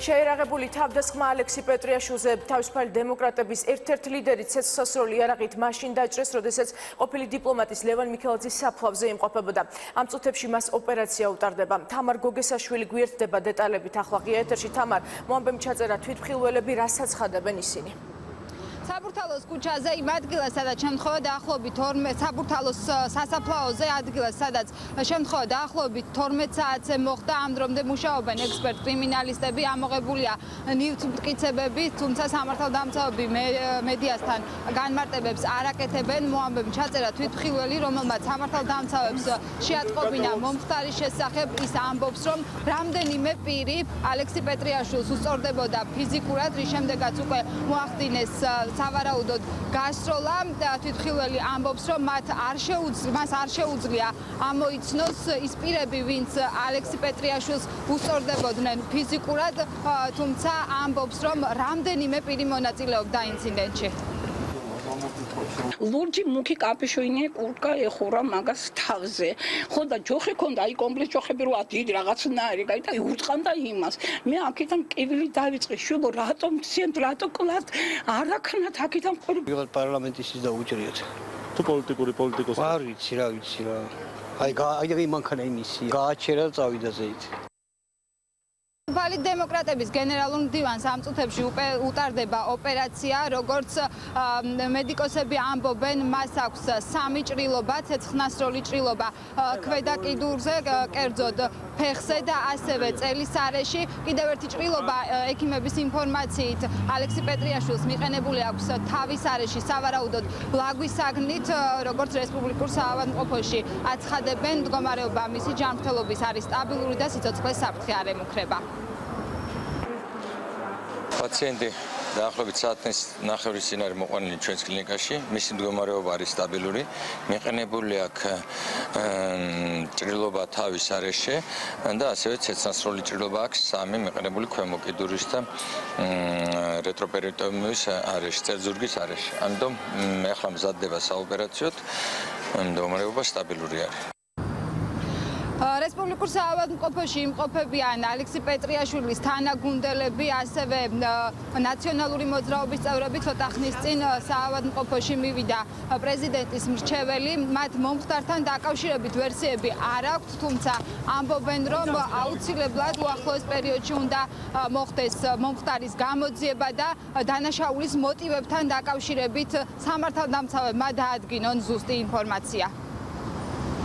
შეერაღებული თავდასხმა ალექსი პეტრიაშვილზე თავისუფალი დემოკრატების ერთ-ერთი ლიდერი ცეცხლსასროლი იარაღით მაშინ დაჭრეს, როდესაც ყოფილი დიპლომატის ლევან მიქელაძის საფლავზე იმყოფებოდა. ამ წუთებში მას ოპერაცია utardeba. თამარ გოგესაშვილი გვერდდება დეტალებით ახლა ღია ეთერში. თამარ, მოამბემ ჩაწერა თვითმხილველები, რასაც ხადებენ ისინი. საბურთალოს ქუჩაზე იმ ადგილას, სადაც შემთხვევა დაახლოებით 12 საბურთალოს სასაფლაოზე ადგილას, სადაც შემთხვევა დაახლოებით 12 საათზე მოხდა, ამ დრომდე მუშაობენ ექსპერტ კრიმინალისტები, ამოღებულია ნივთმტკიცებები, თუმცა სამართალდამცავები მედიასთან განმარტებებს არ აკეთებენ. მოამბემ ჩაწერა თვითმხილველი, რომელმაც სამართალდამცავებს შეატყობინა მომხდარის შესახებ. ის ამბობს, რომ რამდენიმე პირი ალექსი პეტრიაშვილს უსწორდებოდა ფიზიკურად, რის შემდეგაც უკვე მოახდინეს სავარაუდოდ გასროლა. თვითმხილველი ამბობს, რომ მას არ შეუძლია ამოიცნოს ის პირები, ვინც ალექსი პეტრიაშვილს უსწორდებოდნენ ფიზიკურად, თუმცა ამბობს, რომ რამდენიმე პირი მონაწილეობდა ინციდენტში. ლურჯი მუქი კაპიშონი კურტკა ეხურა მაგას თავზე. ხო და ჯოხი ქონდა, აი კომპლექს ჯოხები როა დიდი რაღაცნაირი, გაი და ურწყამდა იმას. მე აქედან კივილი დავიწყე, შუბო რატომ ცენ რატო კლად არ აქნათ აქედან ყური. ვიღალ პარლამენტის და უჭრიეთ. თუ პოლიტიკოსი. არ ვიცი რა. აი მანქანა იმისი. გააჩერა წავიდა ზეით. Valid დემოკრატების გენერალურ მდივანს ამ წუთებში utardeba ოპერაცია, როგორც მედიკოსები ამბობენ, მას აქვს 3 ჭრილობა, ცეცხლსასროლი ჭრილობა ქვედა კიდურზე, კერძოდ ფეხზე და ასევე წელის არეში. კიდევ ერთი ჭრილობა ექიმების ინფორმაციით ალექსი პეტრიაშვილს მიყენებული აქვს თავის არეში სავარაუდოდ ბლაგვის საგნით, როგორც რესპუბლიკურ საავადმყოფოში აცხადებენ, მდგომარეობა მისი ჯანმრთელობის არის სტაბილური და სიცოცხლეს საფრთხე არ ემუქრება. Patsienti დაახლოებით საათის ნახევრის წინ არის მოყვანილი ჩვენს კლინიკაში. მისი მდგომარეობა არის სტაბილური. მიყენებული აქვს ჭრილობა თავის არეში და ასევე ცეცხლსასროლი ჭრილობა აქვს 3 მიყენებული ქვემო კიდურის და რეტროპერიტომის არეში, წერძურგის არეში. ამიტომ ახლა მზადდება საოპერაციოდ, მდგომარეობა სტაბილური არის. რესპუბლიკურ საავადმყოფოში იმყოფებიან ალექსი პეტრიაშვილის თანაგუნდელები, ასევე ნაციონალური მოძრაობის წევრები. ცოტა ხნის წინ საავადმყოფოში მივიდა პრეზიდენტის მრჩეველი. მათ მომხდართან დაკავშირებით ვერსიები არ აქვთ, თუმცა ამბობენ, რომ აუცილებლად უახლოეს პერიოდში უნდა მოხდეს მომხდარის გამოძიება და დანაშაულის მოტივებთან დაკავშირებით სამართალდამცავებმა დაადგინონ ზუსტი ინფორმაცია.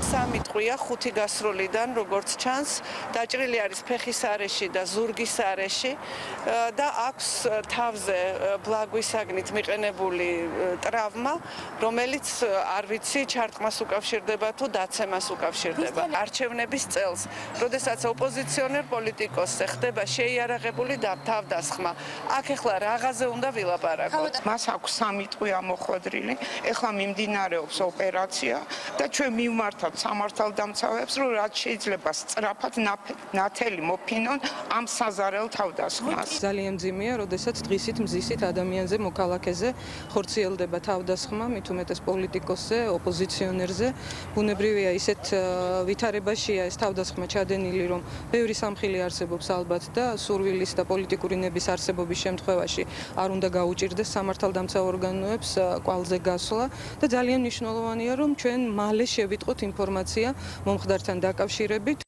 3 ტყვია 5 გასროლიდან, როგორც ჩანს, დაჭრილი არის ფეხის არეში და ზურგის არეში და აქვს თავზე ბლაგვის საგნით მიყენებული ტრავმა, რომელიც არ ვიცი ჩარტყმას უკავშირდება თუ დაცემას უკავშირდება. არჩევნების წელს, როდესაც ოპოზიციონერ პოლიტიკოსზე ხდება შეიარაღებული თავდასხმა, აქ ახლა რაღაცზე უნდა ვილაპარაკოთ. მას აქვს 3 ტყვი ამოხვედრილი, ახლა მიმდინარეობს ოპერაცია და ჩვენ მივმართავთ სამართალდამცავებს, რომ რაც შეიძლება სწრაფად ნათელი მოფინონ ამ საზარელ თავდასხმას. ძალიან მძიმეა, როდესაც დღისით მზისით ადამიანზე, მოქალაქეზე ხორციელდება თავდასხმა, მით უმეტეს პოლიტიკოსზე, ოპოზიციონერზე. ბუნებრივია ისეთ ვითარებაშია ეს თავდასხმა ჩადენილი, რომ ბევრი სამხილი არსებობს ალბათ და სურვილის და პოლიტიკური ნების არსებობის შემთხვევაში არ უნდა გაუჭირდეს სამართალდამცავ ორგანოებს კვალზე გასვლა და ძალიან მნიშვნელოვანია, რომ ჩვენ მალე შევიტყოთ ინფორმაცია მომხდართან დაკავშირებით.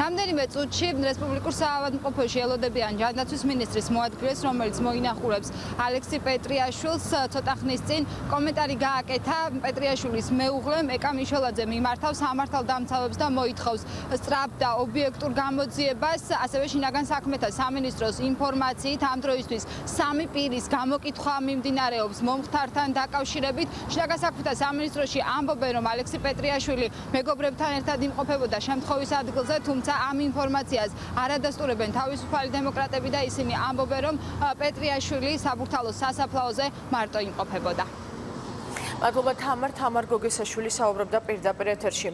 რამდენიმე წუთში რესპუბლიკურ საავადმყოფოში ელოდებიან ჯანდაცვის მინისტრის მოადგილეს, რომელიც მოინახულებს ალექსი პეტრიაშვილს. ცოტა ხნის წინ კომენტარი გააკეთა პეტრიაშვილის მეუღლემ ეკა მიშელაძე მიმართავს სამართალდამცავებს და მოითხოვს სწრაფ და ობიექტურ გამოძიებას. ასევე შინაგან საქმეთა სამინისტროს ინფორმაციით ამ დროისთვის 3 პირის გამოკითხვა მიმდინარეობს მომხდართან დაკავშირებით. შინაგან საქმეთა სამინისტროში ამბობენ, რომ ალექსი პეტრიაშვილი მეგობრებთან ერთად იმყოფებოდა შემთხვევის ადგილზე, თუმცა ამ ინფორმაციას არადასტურებენ თავისუფალი დემოკრატები და ისინი ამბობენ, რომ პეტრიაშვილი საბურთალოს სასაფლაოზე მარტო იმყოფებოდა. მადლობა თამარ გოგესაშვილი საუბრობდა პირდაპირ ეთერში.